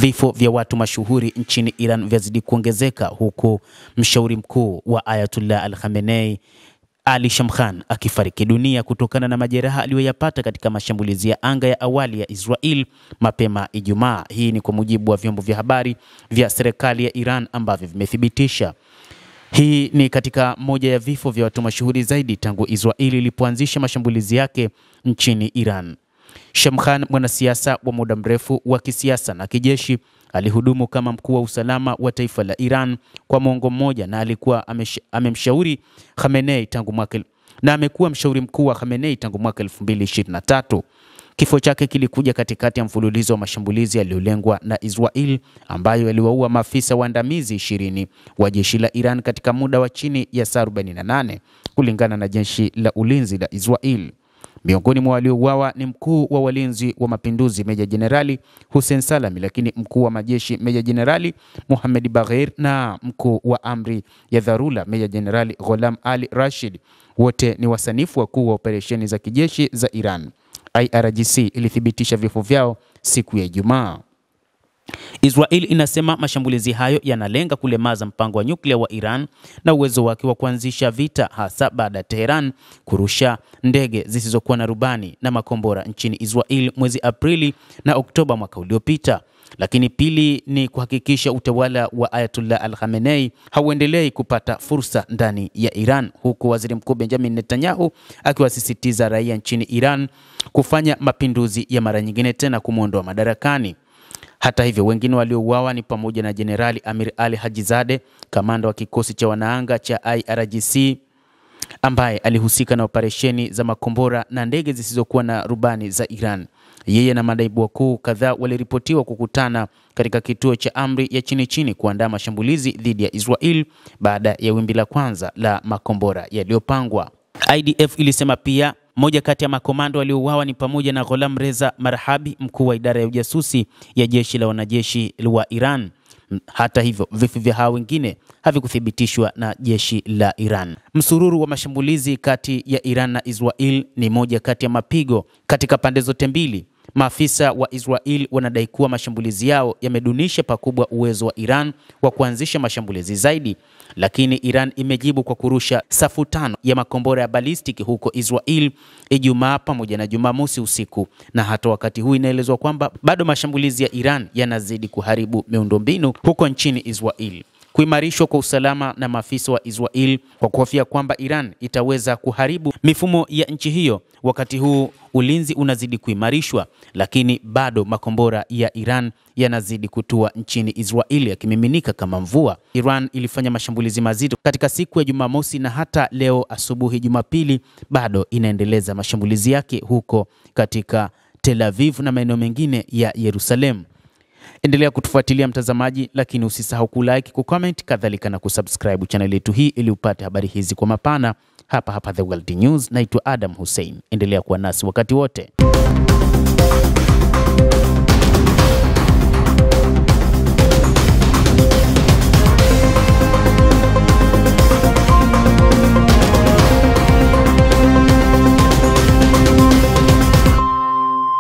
Vifo vya watu mashuhuri nchini Iran vyazidi kuongezeka huku mshauri mkuu wa Ayatollah Al-Khamenei Ali Shamkhan akifariki dunia kutokana na majeraha aliyoyapata katika mashambulizi ya anga ya awali ya Israel mapema Ijumaa. Hii ni kwa mujibu wa vyombo vya habari vya serikali ya Iran ambavyo vimethibitisha. Hii ni katika moja ya vifo vya watu mashuhuri zaidi tangu Israeli ilipoanzisha mashambulizi yake nchini Iran. Shamkhan, mwanasiasa wa muda mrefu wa kisiasa na kijeshi, alihudumu kama mkuu wa usalama wa taifa la Iran kwa muongo mmoja na alikuwa amemshauri Khamenei tangu amekuwa mshauri mkuu wa Khamenei tangu mwaka 2023. Kifo chake kilikuja katikati ya mfululizo wa mashambulizi yaliyolengwa na Israel ambayo yaliwaua maafisa waandamizi 20 wa jeshi la Iran katika muda wa chini ya saa 48 kulingana na jeshi la ulinzi la Israel. Miongoni mwa waliouawa ni mkuu wa walinzi wa mapinduzi Meja Jenerali Hussein Salami, lakini mkuu wa majeshi Meja Jenerali Mohammad Baghir na mkuu wa amri ya dharura Meja Jenerali Ghulam Ali Rashid, wote ni wasanifu wakuu wa operesheni za kijeshi za Iran. IRGC ilithibitisha vifo vyao siku ya Ijumaa. Israel inasema mashambulizi hayo yanalenga kulemaza mpango wa nyuklia wa Iran na uwezo wake wa kuanzisha vita, hasa baada ya Tehran kurusha ndege zisizokuwa na rubani na makombora nchini Israel mwezi Aprili na Oktoba mwaka uliopita. Lakini pili ni kuhakikisha utawala wa Ayatollah Al-Khamenei hauendelei kupata fursa ndani ya Iran, huku waziri mkuu Benjamin Netanyahu akiwasisitiza raia nchini Iran kufanya mapinduzi ya mara nyingine tena kumuondoa madarakani. Hata hivyo, wengine waliouawa ni pamoja na Jenerali Amir Ali Hajizade, kamanda wa kikosi cha wanaanga cha IRGC ambaye alihusika na operesheni za makombora na ndege zisizokuwa na rubani za Iran. Yeye na manaibu wakuu kadhaa waliripotiwa kukutana katika kituo cha amri ya chini kuandaa mashambulizi dhidi ya Israel baada ya wimbi la kwanza la makombora yaliyopangwa. IDF ilisema pia moja kati ya makomando waliouawa ni pamoja na Ghulam Reza Marhabi, mkuu wa idara ya ujasusi ya jeshi la wanajeshi wa Iran. Hata hivyo, vifo vya hao wengine havikuthibitishwa na jeshi la Iran. Msururu wa mashambulizi kati ya Iran na Israel ni moja kati ya mapigo katika pande zote mbili. Maafisa wa Israel wanadai kuwa mashambulizi yao yamedunisha pakubwa uwezo wa Iran wa kuanzisha mashambulizi zaidi, lakini Iran imejibu kwa kurusha safu 5 ya makombora ya balistiki huko Israel Ijumaa pamoja na Jumamosi usiku, na hata wakati huu inaelezwa kwamba bado mashambulizi ya Iran yanazidi kuharibu miundombinu huko nchini Israel. Kuimarishwa kwa usalama na maafisa wa Israel kwa kuhofia kwamba Iran itaweza kuharibu mifumo ya nchi hiyo. Wakati huu ulinzi unazidi kuimarishwa, lakini bado makombora ya Iran yanazidi kutua nchini Israel yakimiminika kama mvua. Iran ilifanya mashambulizi mazito katika siku ya Jumamosi na hata leo asubuhi Jumapili bado inaendeleza mashambulizi yake huko katika Tel Aviv na maeneo mengine ya Yerusalemu. Endelea kutufuatilia mtazamaji, lakini usisahau kulike, kucomment, kadhalika na kusubscribe channel yetu hii ili upate habari hizi kwa mapana hapa The World News. Naitwa Adam Hussein. Endelea kuwa nasi wakati wote.